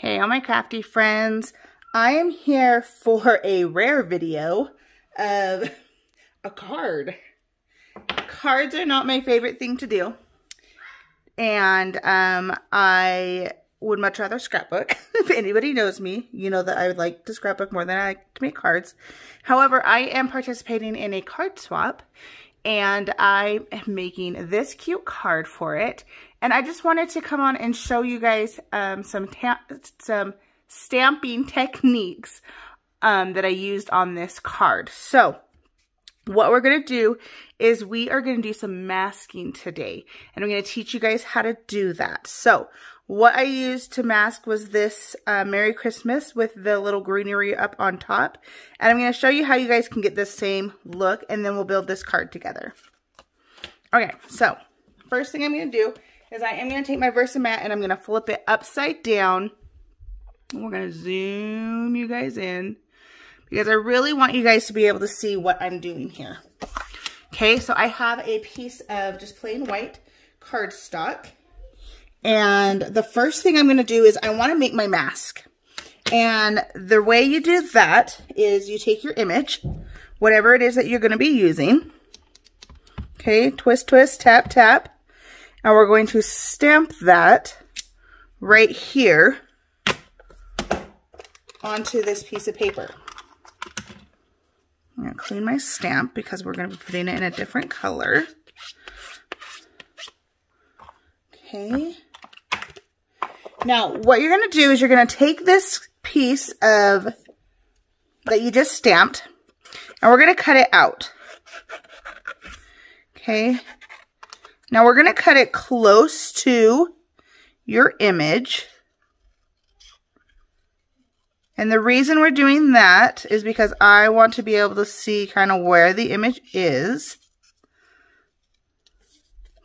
Hey, all my crafty friends. I am here for a rare video of a card. Cards are not my favorite thing to do. And I would much rather scrapbook. If anybody knows me, you know that I would like to scrapbook more than I like to make cards. However, I am participating in a card swap. And I am making this cute card for it. And I just wanted to come on and show you guys some stamping techniques that I used on this card. So what we're going to do is we are going to do some masking today. And I'm going to teach you guys how to do that. So what I used to mask was this Merry Christmas with the little greenery up on top. And I'm going to show you how you guys can get this same look, and then we'll build this card together. Okay, so first thing I'm going to do is I am going to take my Versamat and I'm going to flip it upside down. And we're going to zoom you guys in because I really want you guys to be able to see what I'm doing here. Okay, so I have a piece of just plain white cardstock. And the first thing I'm going to do is I want to make my mask. And the way you do that is you take your image, whatever it is that you're going to be using. Okay, twist, twist, tap, tap. And we're going to stamp that right here onto this piece of paper. I'm going to clean my stamp because we're going to be putting it in a different color. Okay. Now, what you're going to do is you're going to take this piece of that you just stamped, and we're going to cut it out. Okay. Now, we're going to cut it close to your image. And the reason we're doing that is because I want to be able to see kind of where the image is.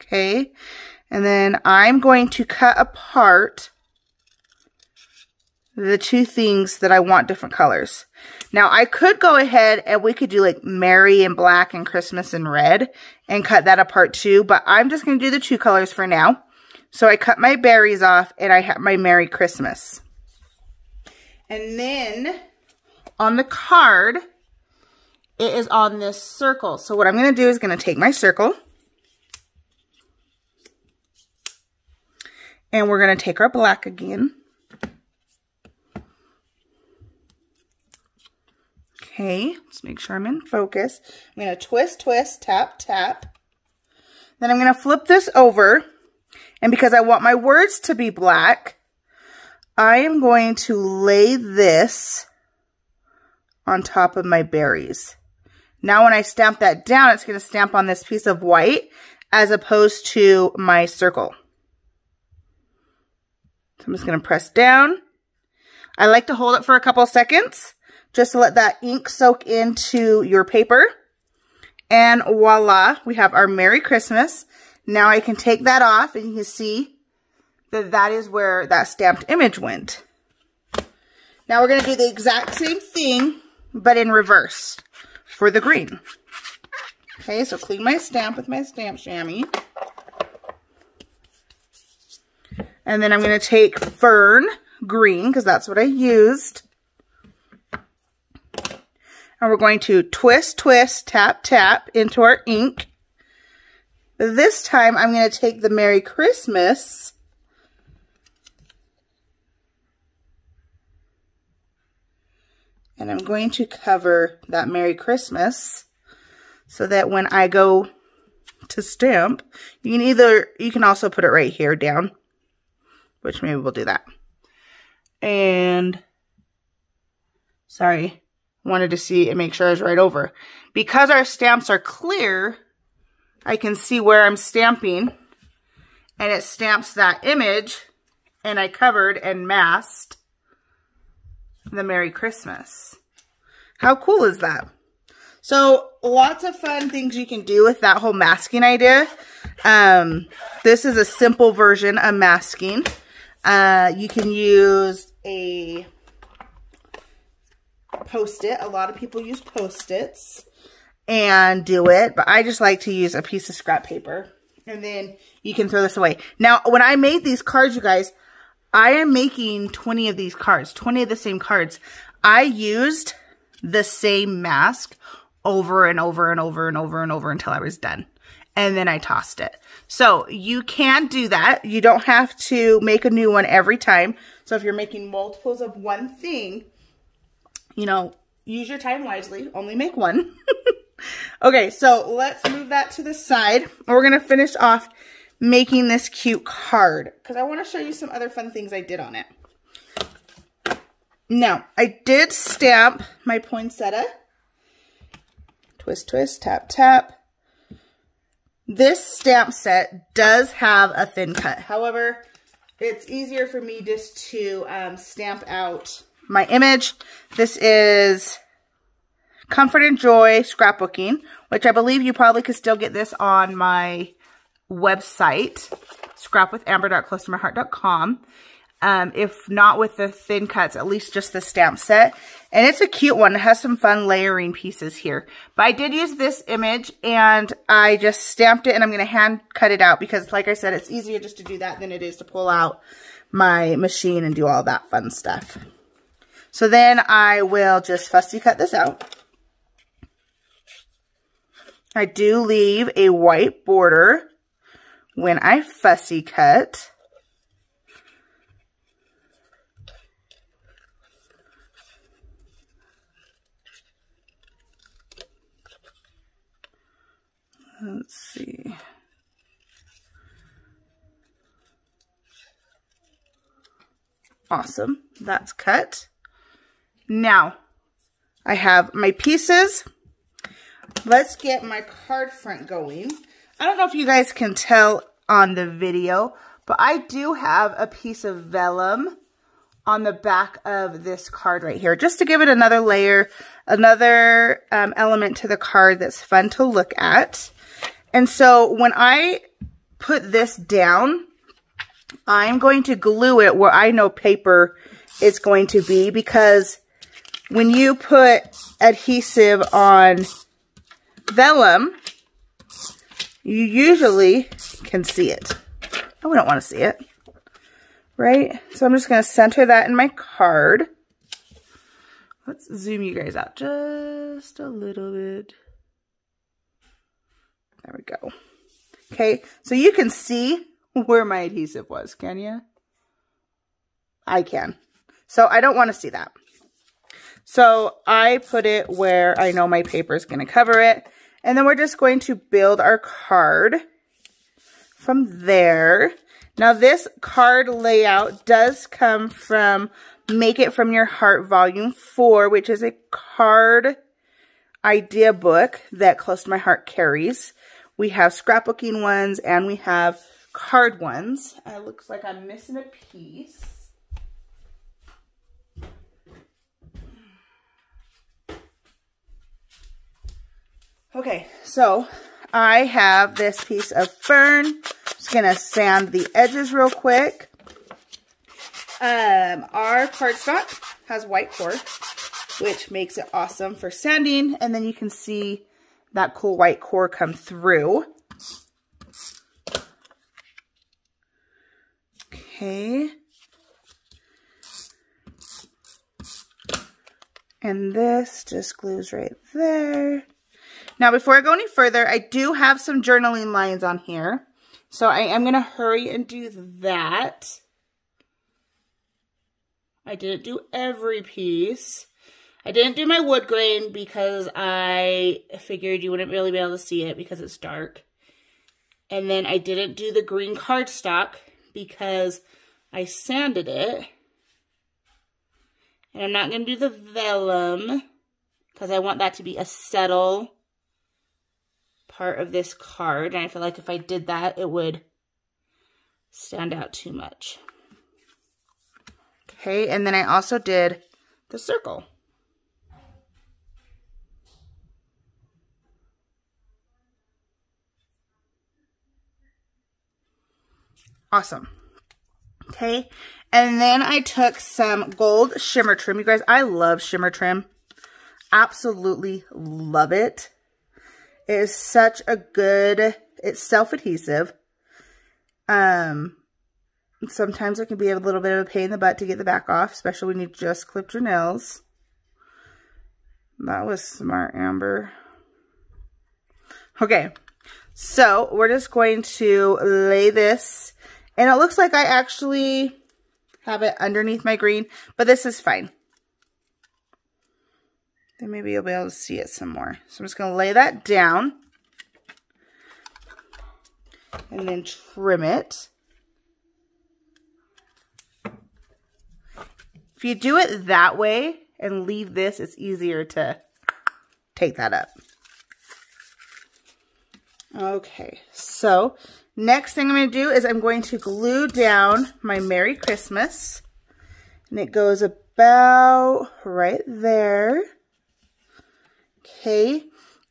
Okay. And then I'm going to cut apart the two things that I want different colors. Now, I could go ahead and we could do like Merry and black and Christmas and red and cut that apart too, but I'm just going to do the two colors for now. So I cut my berries off and I have my Merry Christmas. And then on the card, it is on this circle. So what I'm going to do is going to take my circle and we're going to take our black again. Okay, let's make sure I'm in focus. I'm going to twist, twist, tap, tap. Then I'm going to flip this over. And because I want my words to be black, I am going to lay this on top of my berries. Now when I stamp that down, it's going to stamp on this piece of white as opposed to my circle. So I'm just going to press down. I like to hold it for a couple seconds just to let that ink soak into your paper. And voila, we have our Merry Christmas. Now I can take that off and you can see that that is where that stamped image went. Now we're going to do the exact same thing, but in reverse for the green. Okay, so clean my stamp with my stamp chamois. And then I'm going to take Fern green because that's what I used. And we're going to twist, twist, tap, tap into our ink. This time I'm going to take the Merry Christmas and I'm going to cover that Merry Christmas so that when I go to stamp, you can also put it right here down, which maybe we'll do that. And sorry. Wanted to see and make sure I was right over. Because our stamps are clear, I can see where I'm stamping and it stamps that image and I covered and masked the Merry Christmas. How cool is that? So lots of fun things you can do with that whole masking idea. This is a simple version of masking. You can use a Post-it. A lot of people use Post-its and do it, but I just like to use a piece of scrap paper and then you can throw this away. Now, when I made these cards, you guys, I am making 20 of these cards, 20 of the same cards. I used the same mask over and over and over and over and over until I was done. And then I tossed it. So you can do that. You don't have to make a new one every time. So if you're making multiples of one thing, you know, use your time wisely. Only make one. Okay, so let's move that to the side. We're going to finish off making this cute card because I want to show you some other fun things I did on it. Now, I did stamp my poinsettia. Twist, twist, tap, tap. This stamp set does have a thin cut. However, it's easier for me just to stamp out my image. This is Comfort and Joy Scrapbooking, which I believe you probably could still get this on my website, scrapwithamber.closetomyheart.com. If not with the thin cuts, at least just the stamp set. And it's a cute one. It has some fun layering pieces here. But I did use this image and I just stamped it and I'm going to hand cut it out because like I said, it's easier just to do that than it is to pull out my machine and do all that fun stuff. So then I will just fussy cut this out. I do leave a white border when I fussy cut. Let's see. Awesome. That's cut. Now, I have my pieces. Let's get my card front going. I don't know if you guys can tell on the video, but I do have a piece of vellum on the back of this card right here, just to give it another layer, another element to the card that's fun to look at. And so when I put this down, I'm going to glue it where I know paper is going to be, because when you put adhesive on vellum, you usually can see it. Oh, we don't want to see it, right? So I'm just going to center that in my card. Let's zoom you guys out just a little bit. There we go. Okay, so you can see where my adhesive was, can you? I can. So I don't want to see that. So I put it where I know my paper is going to cover it. And then we're just going to build our card from there. Now this card layout does come from Make It From Your Heart Vol.4, which is a card idea book that Close to My Heart carries. We have scrapbooking ones and we have card ones. It looks like I'm missing a piece. Okay, so I have this piece of fern. Just gonna sand the edges real quick. Our cardstock has white core, which makes it awesome for sanding. And then you can see that cool white core come through. Okay. And this just glues right there. Now, before I go any further, I do have some journaling lines on here. So I am going to hurry and do that. I didn't do every piece. I didn't do my wood grain because I figured you wouldn't really be able to see it because it's dark. And then I didn't do the green cardstock because I sanded it. And I'm not going to do the vellum because I want that to be a settle part of this card. And I feel like if I did that, it would stand out too much. Okay, and then I also did the circle. Awesome. Okay, and then I took some gold Shimmer Trim. You guys, I love Shimmer Trim. Absolutely love it. It is such a good, it's self-adhesive. Sometimes it can be a little bit of a pain in the butt to get the back off, especially when you just clipped your nails. That was smart, Amber. Okay, so we're just going to lay this, and it looks like I actually have it underneath my green, but this is fine. Then maybe you'll be able to see it some more. So I'm just going to lay that down and then trim it. If you do it that way and leave this, it's easier to take that up. Okay, so next thing I'm going to do is I'm going to glue down my Merry Christmas. And it goes about right there. Okay,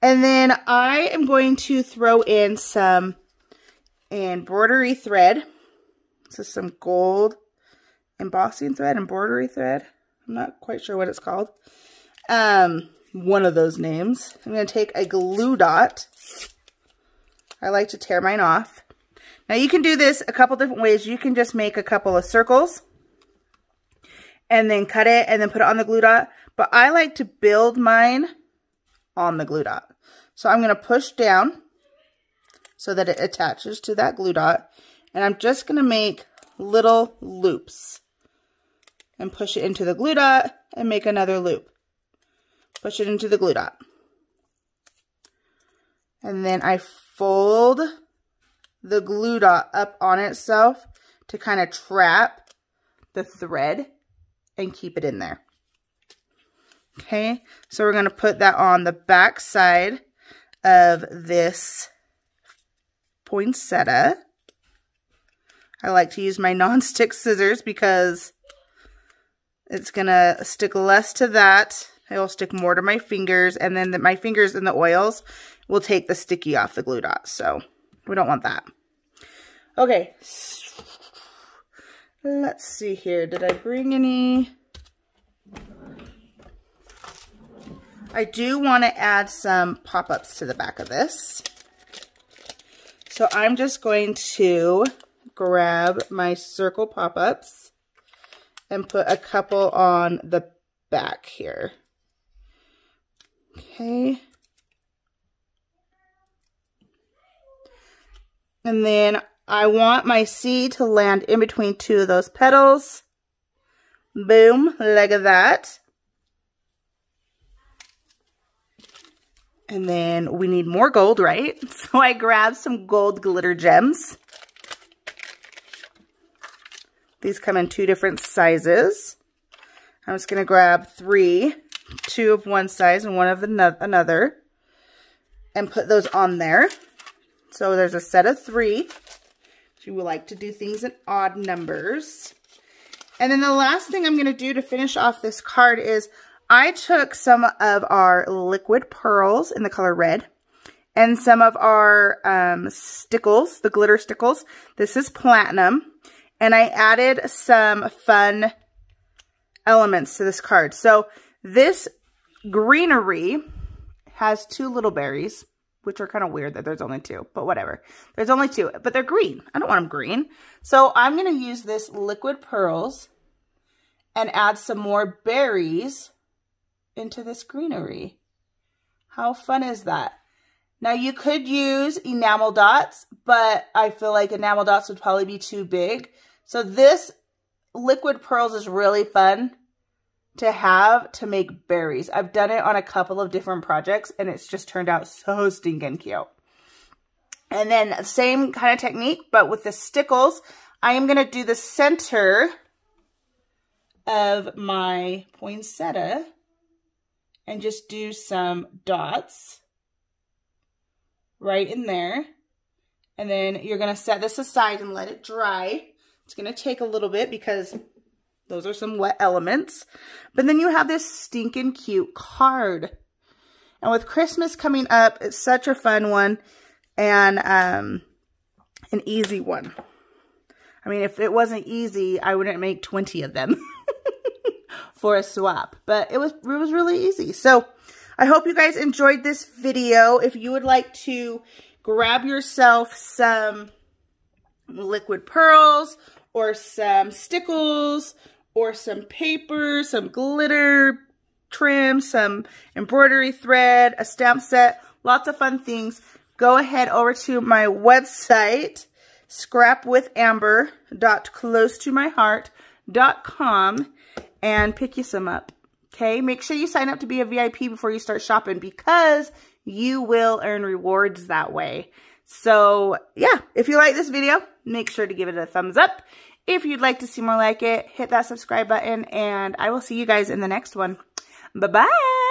and then I am going to throw in some embroidery thread. This is some gold embossing thread, embroidery thread. I'm not quite sure what it's called. One of those names. I'm going to take a glue dot. I like to tear mine off. Now you can do this a couple different ways. You can just make a couple of circles and then cut it and then put it on the glue dot. But I like to build mine on the glue dot. So I'm going to push down so that it attaches to that glue dot. And I'm just going to make little loops and push it into the glue dot and make another loop. Push it into the glue dot. And then I fold the glue dot up on itself to kind of trap the thread and keep it in there. Okay, so we're going to put that on the back side of this poinsettia. I like to use my non-stick scissors because it's going to stick less to that. It will stick more to my fingers, and then my fingers in the oils will take the sticky off the glue dot, so we don't want that. Okay, let's see here. Did I bring any? I do want to add some pop-ups to the back of this. So I'm just going to grab my circle pop-ups and put a couple on the back here. Okay. And then I want my seed to land in between two of those petals. Boom, like that. And then we need more gold, right? So I grabbed some gold glitter gems. These come in 2 different sizes. I'm just going to grab 3, 2 of one size and 1 of another, and put those on there. So there's a set of 3. You would like to do things in odd numbers. And then the last thing I'm going to do to finish off this card is I took some of our liquid pearls in the color red and some of our stickles, the glitter stickles. This is platinum. And I added some fun elements to this card. So this greenery has 2 little berries, which are kind of weird that there's only 2, but whatever. There's only 2, but they're green. I don't want them green. So I'm going to use this liquid pearls and add some more berries into this greenery. How fun is that? Now you could use enamel dots, but I feel like enamel dots would probably be too big. So this liquid pearls is really fun to have to make berries. I've done it on a couple of different projects and it's just turned out so stinking cute. And then same kind of technique, but with the stickles, I am going to do the center of my poinsettia and just do some dots right in there. And then you're going to set this aside and let it dry. It's going to take a little bit because those are some wet elements. But then you have this stinking cute card. And with Christmas coming up, it's such a fun one and an easy one. I mean, if it wasn't easy, I wouldn't make 20 of them for a swap. But it was really easy. So I hope you guys enjoyed this video. If you would like to grab yourself some liquid pearls or some Stickles, or some paper, some glitter trim, some embroidery thread, a stamp set, lots of fun things, go ahead over to my website, scrapwithamber.closetomyheart.com, and pick you some up. Okay, make sure you sign up to be a VIP before you start shopping, because you will earn rewards that way. So yeah, if you like this video, make sure to give it a thumbs up. If you'd like to see more like it, hit that subscribe button, and I will see you guys in the next one. Bye-bye.